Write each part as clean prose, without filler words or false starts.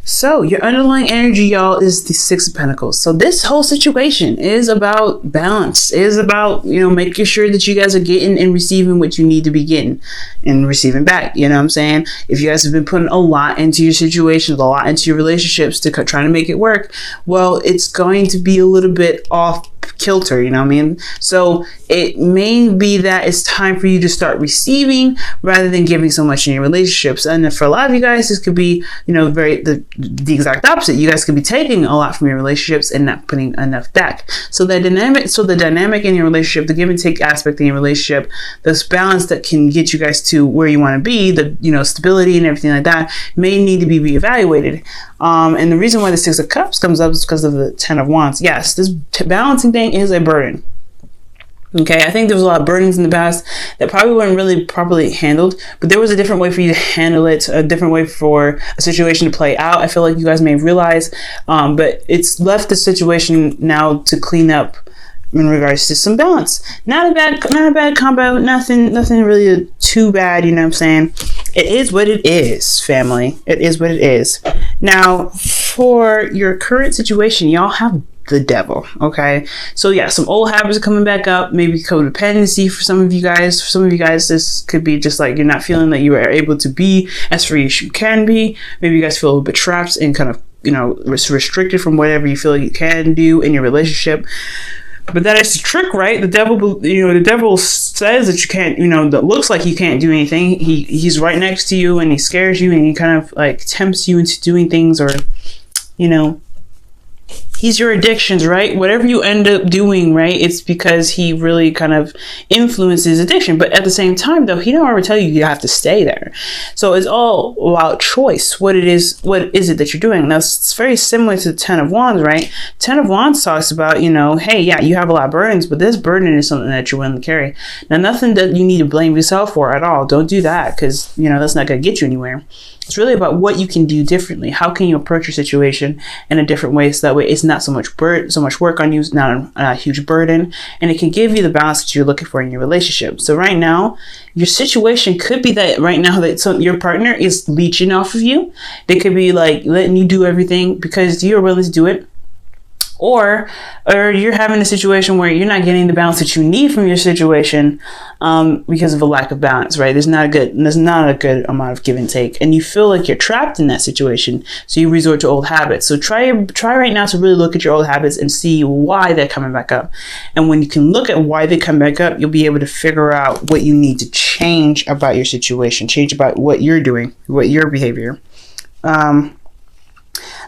So your underlying energy, y'all, is the Six of Pentacles. So this whole situation is about balance, is about, making sure that you guys are getting and receiving what you need to be getting and receiving back. You know what I'm saying? If you guys have been putting a lot into your situations, a lot into your relationships to try to make it work, well, it's going to be a little bit off kilter, you know what I mean? So it may be that it's time for you to start receiving rather than giving so much in your relationships. And for a lot of you guys, this could be, the exact opposite. You guys could be taking a lot from your relationships and not putting enough back. So the dynamic in your relationship, the give and take aspect in your relationship, this balance that can get you guys to where you want to be, the stability and everything like that, may need to be reevaluated. And the reason why the Six of Cups comes up is because of the Ten of Wands. Yes, this balancing thing is a burden. Okay, I think there was a lot of burdens in the past that probably weren't really properly handled, but there was a different way for you to handle it, a different way for a situation to play out. I feel like you guys may realize, but it's left the situation now to clean up in regards to some balance. Not a bad combo, nothing really too bad, you know what I'm saying? It is what it is, family. It is what it is. Now, for your current situation, y'all have the Devil. Okay, so yeah, some old habits are coming back up. Maybe codependency for some of you guys. For some of you guys, this could be just like you're not feeling that you are able to be as free as you can be. Maybe you guys feel a little bit trapped and kind of restricted from whatever you feel you can do in your relationship. But that is the trick, right? The devil says that you can't, that looks like you can't do anything. He's right next to you and he scares you and he kind of like tempts you into doing things, or he's your addictions, right? Whatever you end up doing, right? It's because he really kind of influences addiction. But at the same time, though, he don't ever tell you have to stay there. So it's all about choice. What is it that you're doing? Now, it's very similar to the Ten of Wands, right? Ten of Wands talks about, hey, yeah, you have a lot of burdens, but this burden is something that you're willing to carry. Now, nothing that you need to blame yourself for at all. Don't do that, because, that's not going to get you anywhere. It's really about what you can do differently. How can you approach your situation in a different way, so that way it's not so much work on you, it's not a huge burden, and it can give you the balance that you're looking for in your relationship. So right now, your situation could be that right now that your partner is leeching off of you. They could be like letting you do everything because you're willing to do it. Or you're having a situation where you're not getting the balance that you need from your situation because of a lack of balance, right? There's not a good amount of give and take, and you feel like you're trapped in that situation, so you resort to old habits. So try right now to really look at your old habits and see why they're coming back up. And when you can look at why they come back up, you'll be able to figure out what you need to change about your situation, change about what you're doing, what your behavior.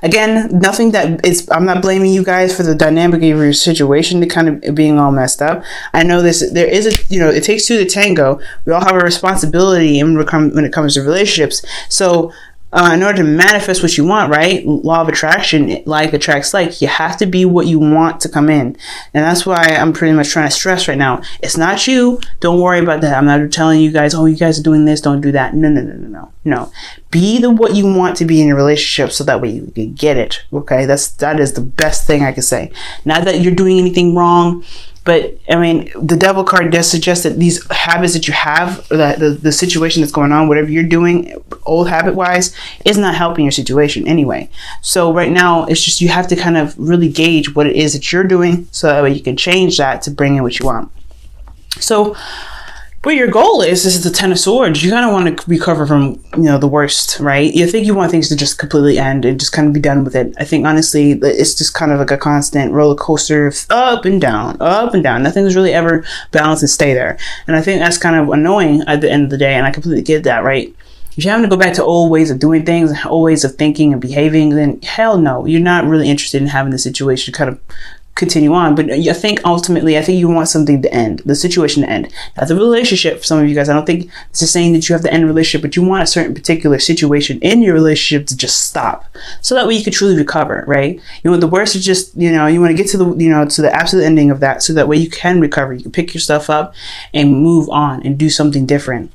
Again, nothing that I'm not blaming you guys for the dynamic of your situation to kind of being all messed up. I know there is it takes two to tango. We all have a responsibility when it comes to relationships. So in order to manifest what you want, right? Law of attraction, like attracts like. You have to be what you want to come in. And that's why I'm pretty much trying to stress right now. It's not you. Don't worry about that. I'm not telling you guys, oh, you guys are doing this, don't do that. No. Be what you want to be in your relationship, so that way you can get it. Okay? That is the best thing I can say. Not that you're doing anything wrong. But I mean, the Devil card does suggest that these habits that you have, that the situation that's going on, whatever you're doing, old habit wise, is not helping your situation anyway. So right now, it's just you have to kind of really gauge what it is that you're doing, so that way you can change that to bring in what you want. So, but your goal is, this is the Ten of Swords. You kind of want to recover from, the worst, right? You think you want things to just completely end and just kind of be done with it. I think, honestly, it's just kind of like a constant roller coaster of up and down. Nothing's really ever balanced and stay there. And I think that's kind of annoying at the end of the day. And I completely get that, right? If you're having to go back to old ways of doing things, old ways of thinking and behaving, then hell no, you're not really interested in having the situation kind of continue on. But I think ultimately, you want something to end, the situation to end, not the relationship. For some of you guys, I don't think this is saying that you have to end a relationship, but you want a certain particular situation in your relationship to just stop, so that way you can truly recover, right? The worst is just, you want to get to the, to the absolute ending of that, so that way you can recover, you can pick yourself up and move on and do something different.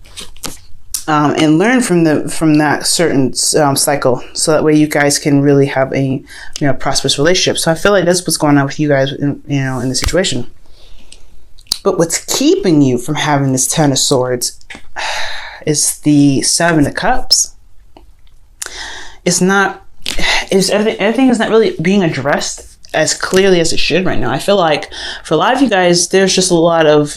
And learn from that certain cycle, so that way you guys can really have a prosperous relationship. So I feel like that's what's going on with you guys in the situation. But what's keeping you from having this Ten of Swords is the Seven of Cups. It's not everything is not really being addressed as clearly as it should right now. I feel like for a lot of you guys, there's just a lot of,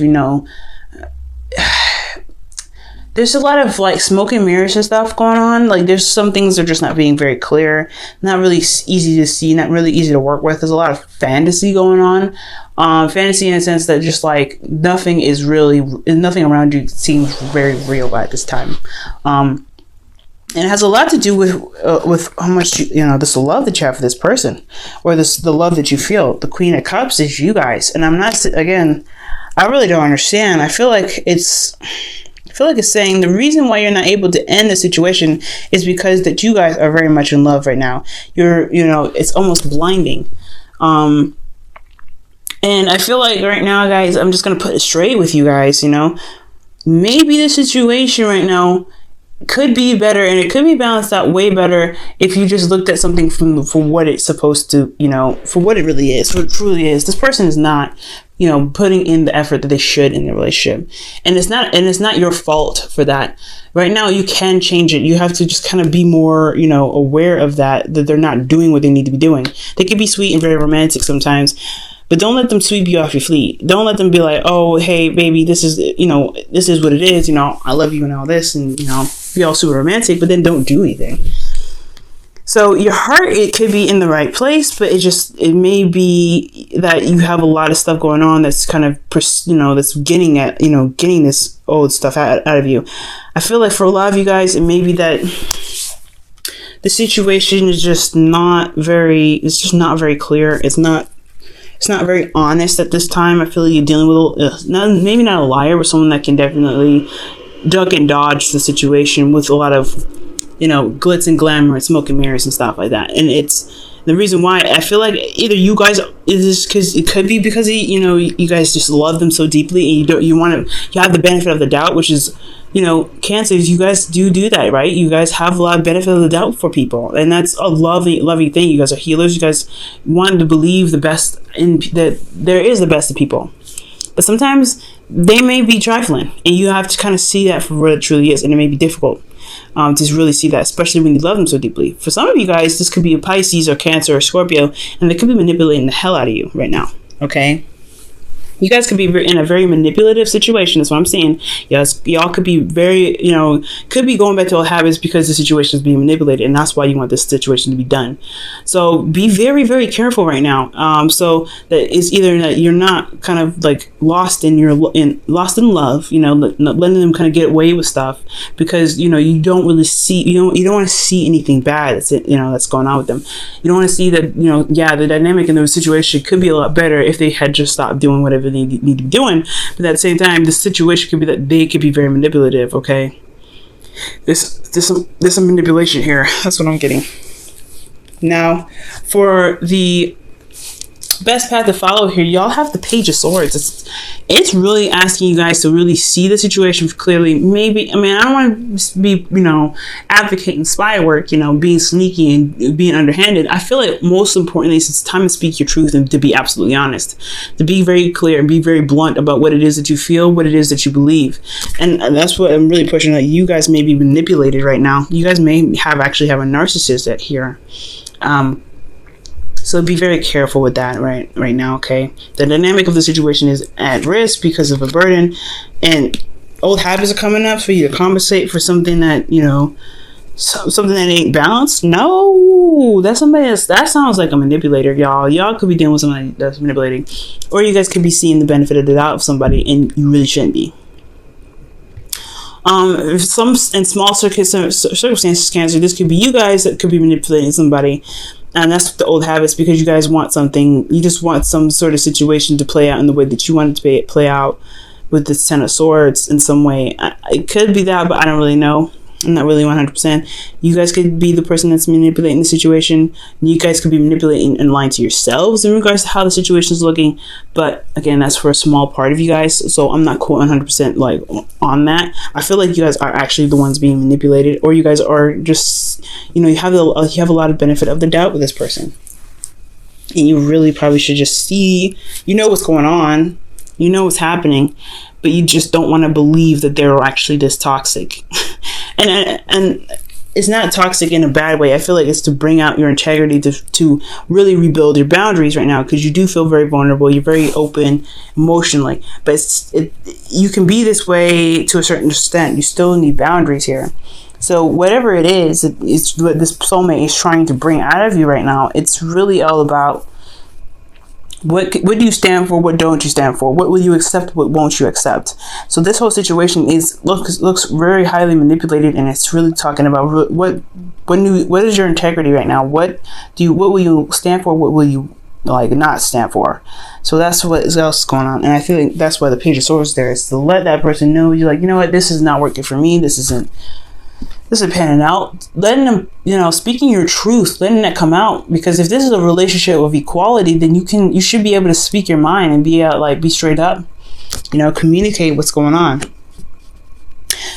there's a lot of like smoke and mirrors and stuff going on. Like there's some things that are just not being very clear, not really easy to see, not really easy to work with. There's a lot of fantasy going on. Fantasy in a sense that just like nothing around you seems very real at this time. And it has a lot to do with how much this love that you have for this person, or the love that you feel. The Queen of Cups is you guys, and I really don't understand. I feel like it's saying the reason why you're not able to end the situation is because that you guys are very much in love right now. It's almost blinding. And I feel like right now, guys, I'm just going to put it straight with you guys, maybe the situation right now could be better, and it could be balanced out way better if you just looked at something for what it's supposed to, for what it really is, what it truly is. This person is not, putting in the effort that they should in the relationship, and it's not your fault for that. Right now, you can change it. You have to just kind of be more, aware of that they're not doing what they need to be doing. They can be sweet and very romantic sometimes, but don't let them sweep you off your feet. Don't let them be like, oh, hey, baby, this is what it is. I love you and all this, and, be all super romantic, but then don't do anything. So your heart, it could be in the right place, but it may be that you have a lot of stuff going on that's kind of, that's getting this old stuff out of you. I feel like for a lot of you guys, it may be that the situation is just not very clear. It's not very honest at this time. I feel like you're dealing with maybe not a liar, but someone that can definitely duck and dodge the situation with a lot of, glitz and glamour and smoke and mirrors and stuff like that. And it's the reason why I feel like either you guys is because it could be because you guys just love them so deeply, and you have the benefit of the doubt, which is, Cancers, you guys do that, right? You guys have a lot of benefit of the doubt for people, and that's a lovely thing. You guys are healers. You guys want to believe the best that there is the best of people, but sometimes they may be trifling, and you have to kind of see that for what it truly is, and it may be difficult to really see that, especially when you love them so deeply. For some of you guys, this could be a Pisces or Cancer or Scorpio, and they could be manipulating the hell out of you right now, okay? You guys could be in a very manipulative situation. That's what I'm saying. Yes, y'all could be very, could be going back to old habits because the situation is being manipulated, and that's why you want this situation to be done. So be very, very careful right now. So that it's either that you're not kind of like lost in love, letting them kind of get away with stuff because you don't really see, you don't want to see anything bad that's going on with them. You don't want to see that the dynamic in the situation could be a lot better if they had just stopped doing whatever they need to be doing, but at the same time the situation could be that they could be very manipulative. Okay, there's some manipulation here. That's what I'm getting. Now for the best path to follow here, y'all have the Page of Swords. It's really asking you guys to really see the situation clearly. Maybe, I don't want to be, advocating spy work, being sneaky and being underhanded. I feel like most importantly, it's time to speak your truth and to be absolutely honest, to be very clear and be very blunt about what it is that you feel, what it is that you believe. And that's what I'm really pushing, that you guys may be manipulated right now. You guys may actually have a narcissist here. So be very careful with that right now, okay? The dynamic of the situation is at risk because of a burden, and old habits are coming up for you to compensate for something that, something that ain't balanced. No, that's somebody that sounds like a manipulator, y'all. Y'all could be dealing with somebody that's manipulating, or you guys could be seeing the benefit of the doubt of somebody, and you really shouldn't be. In small circumstances, Cancer, this could be you guys that could be manipulating somebody. And that's the old habits, because you guys want something, you just want some sort of situation to play out in the way that you want it to play out with the Ten of Swords in some way. It could be that, but I don't really know. I'm not really 100%. You guys could be the person that's manipulating the situation. You guys could be manipulating and lying to yourselves in regards to how the situation is looking. But again, that's for a small part of you guys. So I'm not quite 100% like on that. I feel like you guys are actually the ones being manipulated, or you guys are just, you have a lot of benefit of the doubt with this person. And you really probably should just see, what's going on, what's happening, but you just don't want to believe that they're actually this toxic. And it's not toxic in a bad way. I feel like it's to bring out your integrity, to really rebuild your boundaries right now, because you do feel very vulnerable. You're very open emotionally, but you can be this way to a certain extent. You still need boundaries here. So whatever it is, it's what this soulmate is trying to bring out of you right now. It's really all about what do you stand for? What don't you stand for? What will you accept? What won't you accept? So this whole situation looks very highly manipulated, and it's really talking about what is your integrity right now? What will you stand for? What will you like not stand for? So that's what else going on, and I feel like that's why the Page of Swords there is to let that person know you're like, you know what, this is not working for me. This isn't panning out. Letting them, speaking your truth, letting that come out. Because if this is a relationship of equality, then you should be able to speak your mind and be straight up. Communicate what's going on.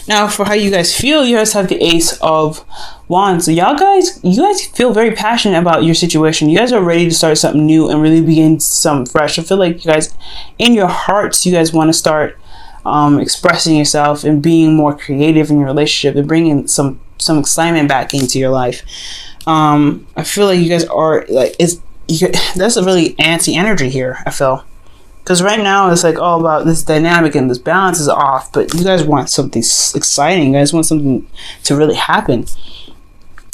Now, for how you guys feel, you guys have the Ace of Wands. So you guys feel very passionate about your situation. You guys are ready to start something new and really begin something fresh. I feel like you guys, in your hearts, you guys want to start expressing yourself and being more creative in your relationship and bringing some excitement back into your life. I feel like you guys are like, that's a really antsy energy here, I feel, because right now it's like all about this dynamic and this balance is off, but you guys want something exciting. You guys want something to really happen.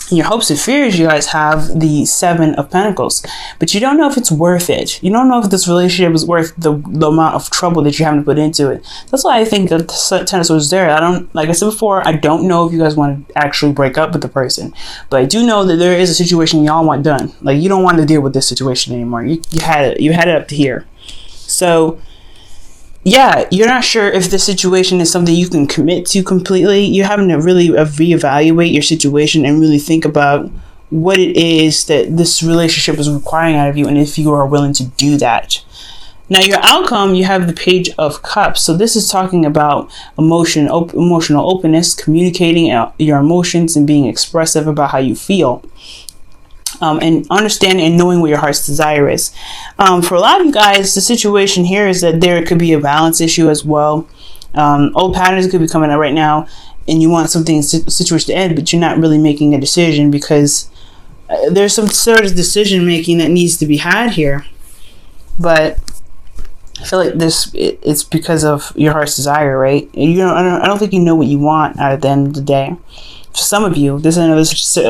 In your hopes and fears, you guys have the Seven of Pentacles, but you don't know if it's worth it. You don't know if this relationship is worth the amount of trouble that you have to put into it. That's why I think that the Ten of Swords is there. Like I said before, I don't know if you guys want to actually break up with the person, but I do know that there is a situation y'all want done. Like, you don't want to deal with this situation anymore. You had it up to here. So yeah, you're not sure if this situation is something you can commit to completely. You're having to really reevaluate your situation and really think about what it is that this relationship is requiring out of you, and if you are willing to do that. Now, your outcome, you have the Page of Cups. So this is talking about emotional openness, communicating your emotions and being expressive about how you feel. And understanding and knowing what your heart's desire is. For a lot of you guys, the situation here is that there could be a balance issue as well. Old patterns could be coming out right now, and you want something situation to end, but you're not really making a decision because there's some sort of decision making that needs to be had here. But I feel like it's because of your heart's desire, right? I don't think you know what you want at the end of the day. For some of you, this is another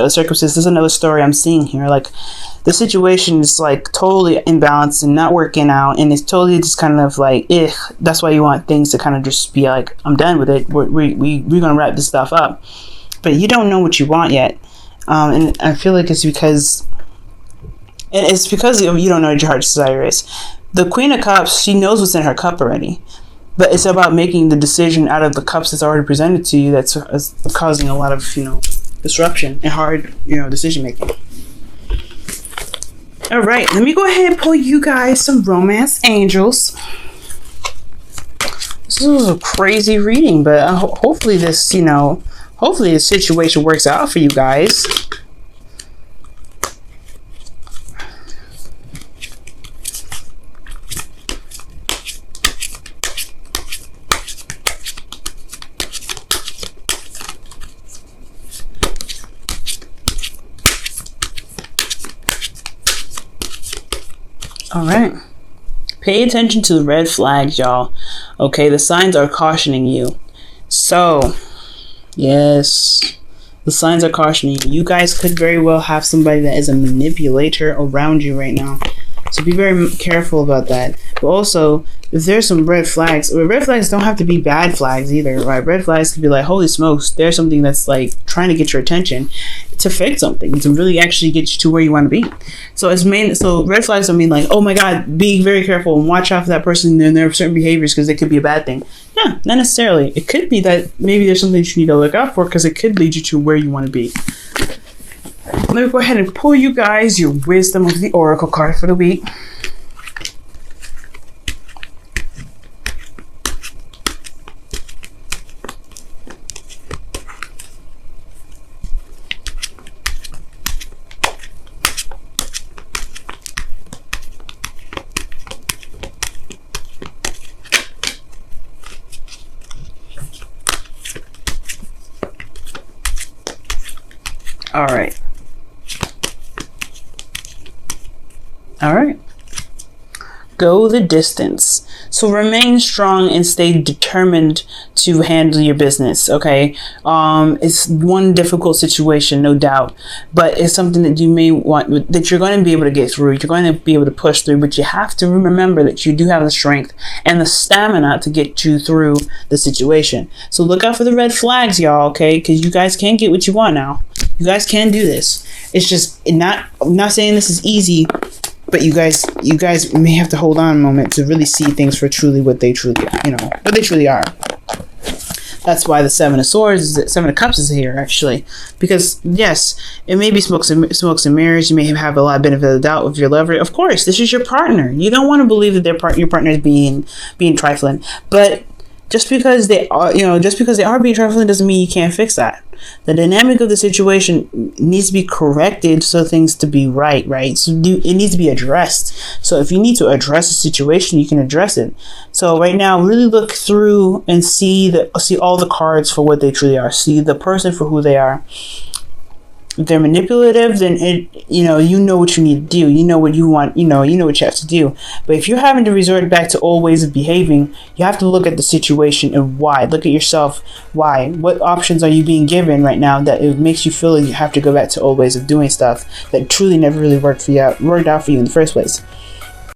circumstance, this is another story I'm seeing here. Like, the situation is like totally imbalanced and not working out, and it's totally just kind of like, that's why you want things to kind of just be like, I'm done with it. We're gonna wrap this stuff up. But you don't know what you want yet. And I feel like it's because you don't know what your heart's desire is. The Queen of Cups, she knows what's in her cup already. But it's about making the decision out of the cups that's already presented to you that's causing a lot of, disruption and hard, decision making. All right, let me go ahead and pull you guys some romance angels. This was a crazy reading, but hopefully this situation works out for you guys. All right. Pay attention to the red flags, y'all. Okay, the signs are cautioning you. So, yes, the signs are cautioning you. You guys could very well have somebody that is a manipulator around you right now. So be very careful about that. But also, if there's some red flags don't have to be bad flags either, right? Red flags could be like, holy smokes, there's something that's like trying to get your attention to fix something, to really actually get you to where you want to be. So red flags don't mean like, oh my God, be very careful and watch out for that person and their certain behaviors because it could be a bad thing. Yeah, not necessarily. It could be that maybe there's something you need to look out for because it could lead you to where you want to be. Let me go ahead and pull you guys your Wisdom of the Oracle card for the week. All right. All right. Go the distance. So remain strong and stay determined to handle your business. Okay. It's one difficult situation, no doubt, but it's something that you may want, that you're going to be able to get through. You're going to be able to push through, but you have to remember that you do have the strength and the stamina to get you through the situation. So look out for the red flags, y'all. Okay. Because you guys can get what you want now. You guys can do this. It's just I'm not saying this is easy, but you guys may have to hold on a moment to really see things for truly what they truly, what they truly are. That's why the Seven of Swords, Seven of Cups is here, actually. Because, yes, it may be smokes and mirrors. You may have a lot of benefit of the doubt with your lover. Of course, this is your partner. You don't want to believe that your partner is being trifling. But just because they are being trifling doesn't mean you can't fix that. The dynamic of the situation needs to be corrected so things to be right? So it needs to be addressed. So if you need to address a situation, you can address it. So right now, really look through and see all the cards for what they truly are. See the person for who they are. If they're manipulative, then you know what you need to do. You know what you want. You know what you have to do. But if you're having to resort back to old ways of behaving, you have to look at the situation and why. Look at yourself. Why? What options are you being given right now that it makes you feel like you have to go back to old ways of doing stuff that truly never really worked out for you in the first place?